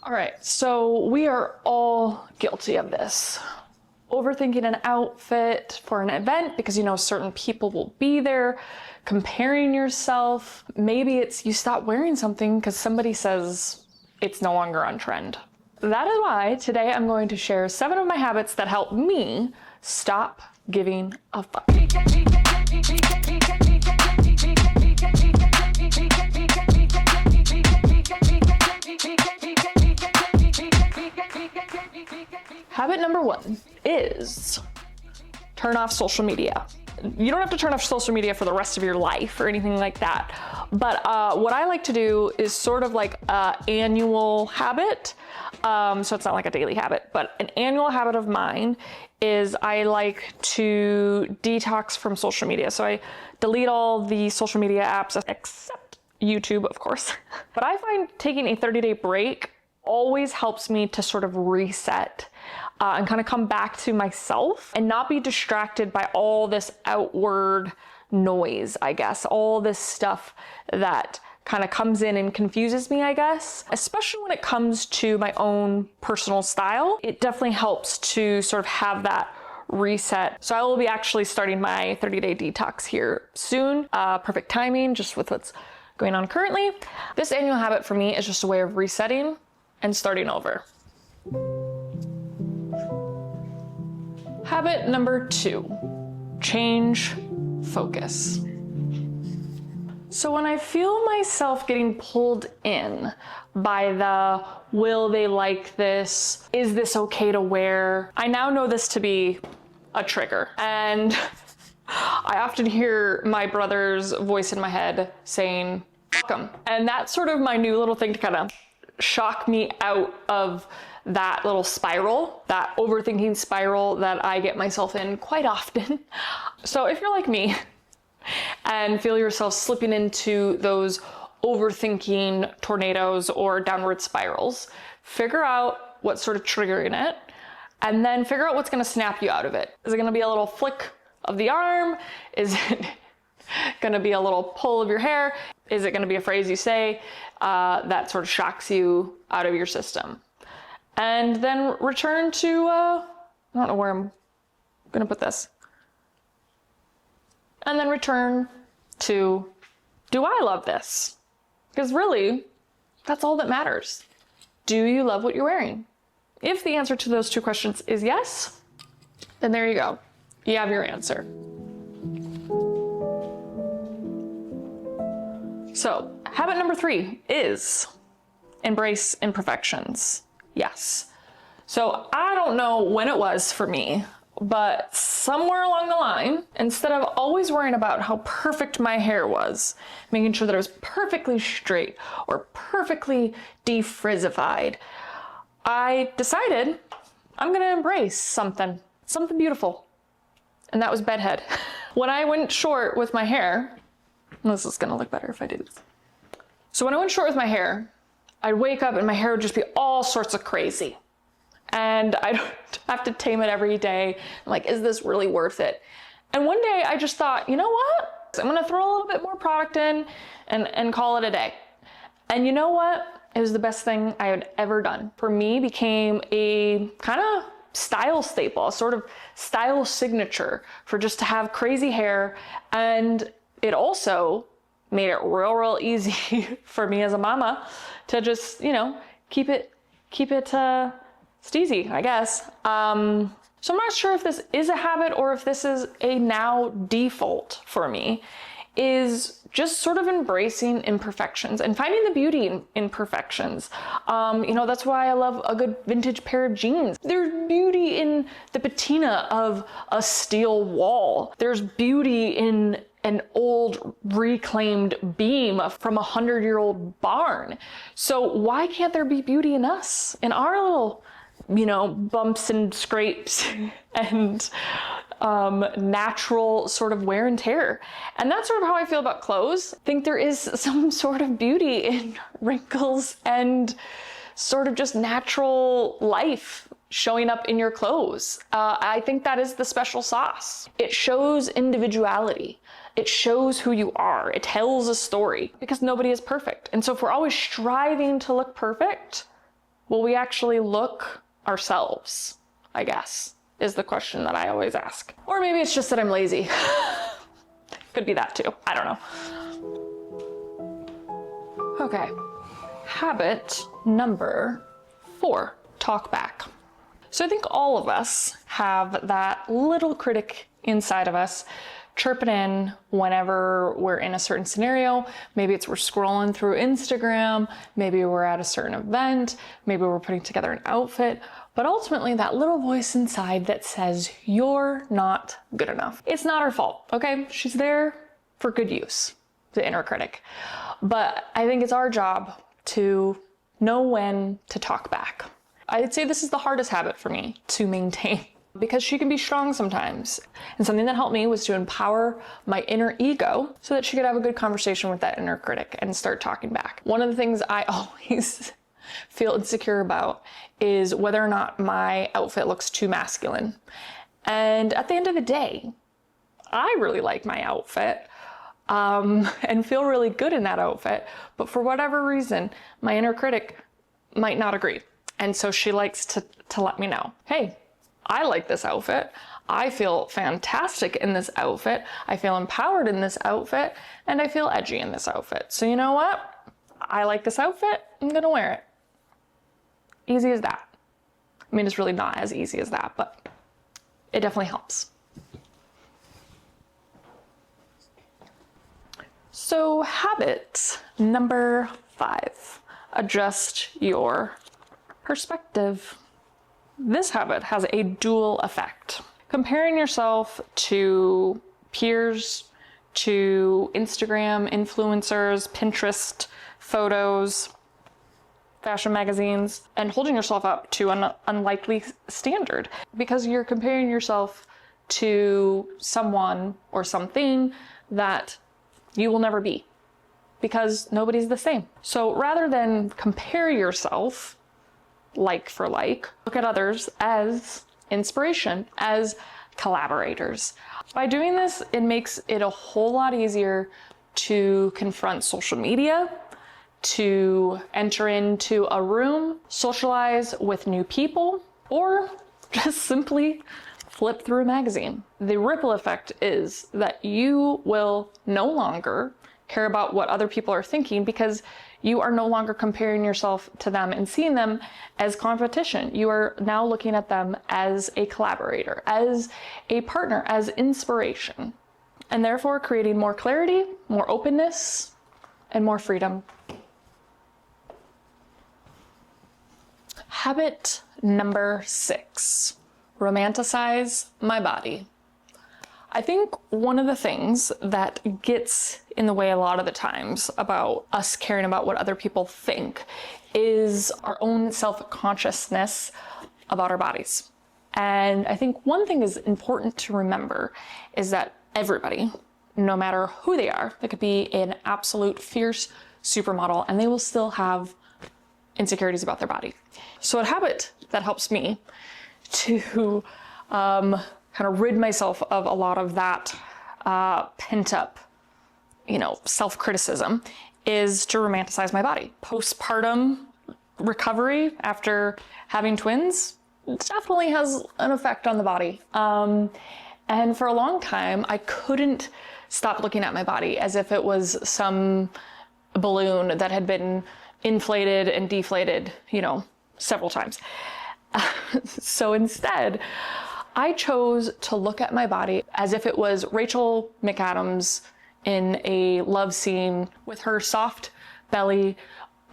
All right, so we are all guilty of this. Overthinking an outfit for an event because you know certain people will be there, comparing yourself. Maybe it's you stop wearing something because somebody says it's no longer on trend. That is why today I'm going to share 7 of my habits that help me stop giving a fuck. Habit number 1 is turn off social media. You don't have to turn off social media for the rest of your life or anything like that. But what I like to do is sort of like an annual habit. So it's not like a daily habit, but an annual habit of mine is I like to detox from social media. So I delete all the social media apps except YouTube, of course. But I find taking a 30-day break always helps me to sort of reset and kind of come back to myself and not be distracted by all this outward noise, I guess, all this stuff that kind of comes in and confuses me, I guess, especially when it comes to my own personal style. It definitely helps to sort of have that reset. So I will be actually starting my 30-day detox here soon. Perfect timing, just with what's going on currently. This annual habit for me is just a way of resetting and starting over. Habit number 2, change focus. So when I feel myself getting pulled in by the, will they like this? Is this okay to wear? I now know this to be a trigger. And I often hear my brother's voice in my head saying, fuck 'em. And that's sort of my new little thing to kind of shock me out of that little spiral, that overthinking spiral that I get myself in quite often. So if you're like me and feel yourself slipping into those overthinking tornadoes or downward spirals, figure out what's sort of triggering it, and then figure out what's gonna snap you out of it. Is it gonna be a little flick of the arm? Is it gonna be a little pull of your hair? Is it gonna be a phrase you say that sort of shocks you out of your system? And then return to, I don't know where I'm gonna put this. And then return to, do I love this? Because really, that's all that matters. Do you love what you're wearing? If the answer to those 2 questions is yes, then there you go. You have your answer. So, habit number 3 is embrace imperfections. Yes. So I don't know when it was for me, but somewhere along the line, instead of always worrying about how perfect my hair was, making sure that it was perfectly straight or perfectly defrizzified, I decided I'm gonna embrace something beautiful. And that was bedhead. When I went short with my hair, this is gonna look better if I do this. So when I went short with my hair, I'd wake up and my hair would just be all sorts of crazy. And I'd have to tame it every day. I'm like, is this really worth it? And one day I just thought, you know what? I'm gonna throw a little bit more product in and call it a day. And you know what? It was the best thing I had ever done. For me, became a kind of style staple, a sort of style signature for just to have crazy hair. And it also made it real easy for me as a mama to just, you know, keep it steezy, I guess. So I'm not sure if this is a habit or if this is a now default for me, is just sort of embracing imperfections and finding the beauty in imperfections. You know, that's why I love a good vintage pair of jeans. There's beauty in the patina of a steel wall. There's beauty in an old reclaimed beam from a 100-year-old barn. So why can't there be beauty in us, in our little, you know, bumps and scrapes and natural sort of wear and tear? And that's sort of how I feel about clothes. I think there is some sort of beauty in wrinkles and sort of just natural life showing up in your clothes. I think that is the special sauce. It shows individuality. It shows who you are. It tells a story because nobody is perfect. And so if we're always striving to look perfect, Will we actually look ourselves, I guess, is the question that I always ask. Or maybe it's just that I'm lazy. Could be that too. I don't know. Okay. Habit number 4, talk back. So I think all of us have that little critic inside of us chirping in whenever we're in a certain scenario. Maybe it's we're scrolling through Instagram, maybe we're at a certain event, maybe we're putting together an outfit, but ultimately that little voice inside that says you're not good enough. It's not her fault, okay? She's there for good use, the inner critic. But I think it's our job to know when to talk back. I'd say this is the hardest habit for me to maintain because she can be strong sometimes. And something that helped me was to empower my inner ego so that she could have a good conversation with that inner critic and start talking back. One of the things I always feel insecure about is whether or not my outfit looks too masculine. And at the end of the day, I really like my outfit and feel really good in that outfit. But for whatever reason, my inner critic might not agree. And so she likes to let me know, hey, I like this outfit. I feel fantastic in this outfit. I feel empowered in this outfit, and I feel edgy in this outfit. So you know what? I like this outfit. I'm gonna wear it. Easy as that. I mean, it's really not as easy as that, but it definitely helps. So habit number 5, adjust your perspective. This habit has a dual effect. Comparing yourself to peers, to Instagram influencers, Pinterest photos, fashion magazines, and holding yourself up to an unlikely standard because you're comparing yourself to someone or something that you will never be because nobody's the same. So rather than compare yourself like for like, look at others as inspiration, as collaborators. By doing this, it makes it a whole lot easier to confront social media, to enter into a room, socialize with new people, or just simply flip through a magazine. The ripple effect is that you will no longer care about what other people are thinking because you are no longer comparing yourself to them and seeing them as competition. You are now looking at them as a collaborator, as a partner, as inspiration, and therefore creating more clarity, more openness, and more freedom. Habit number 6, romanticize my body. I think one of the things that gets in the way a lot of the times about us caring about what other people think is our own self-consciousness about our bodies. And I think one thing is important to remember is that everybody, no matter who they are, they could be an absolute fierce supermodel and they will still have insecurities about their body. So a habit that helps me to kind of rid myself of a lot of that pent up, self-criticism is to romanticize my body. Postpartum recovery after having twins definitely has an effect on the body. And for a long time, I couldn't stop looking at my body as if it was some balloon that had been inflated and deflated, several times. So instead, I chose to look at my body as if it was Rachel McAdams in a love scene with her soft belly,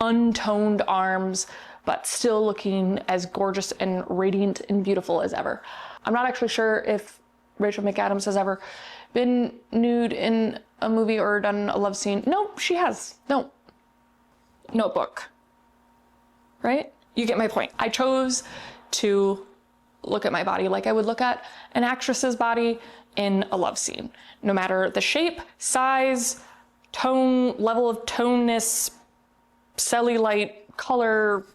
untoned arms, but still looking as gorgeous and radiant and beautiful as ever. I'm not actually sure if Rachel McAdams has ever been nude in a movie or done a love scene. No, she has. No. Notebook. Right? You get my point. I chose to look at my body like I would look at an actress's body in a love scene. No matter the shape, size, tone, level of toneness, cellulite, color,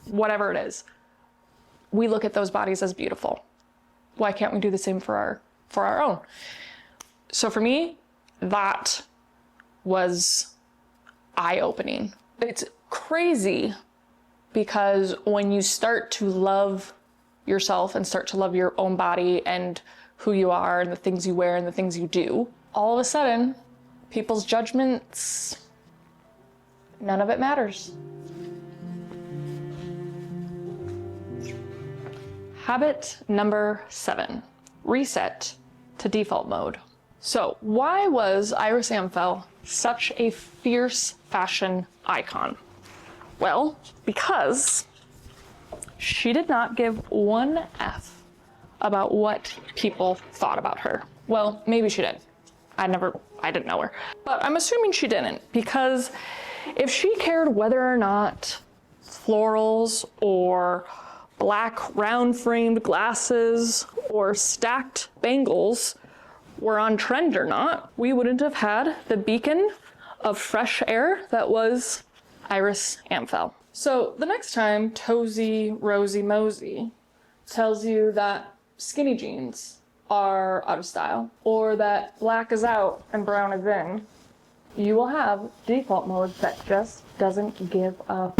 whatever it is. We look at those bodies as beautiful. Why can't we do the same for our own? So for me, that was eye-opening. It's crazy because when you start to love yourself and start to love your own body and who you are and the things you wear and the things you do, all of a sudden, people's judgments, none of it matters. Habit number 7, reset to default mode. So why was Iris Amfell such a fierce fashion icon? Well, because she did not give one F about what people thought about her. Well, maybe she did. I didn't know her. But I'm assuming she didn't, because if she cared whether or not florals or black round framed glasses or stacked bangles were on trend or not, we wouldn't have had the beacon of fresh air that was Iris Amfell. So the next time Tozy Rosie Mosey tells you that skinny jeans are out of style, or that black is out and brown is in, you will have default mode that just doesn't give a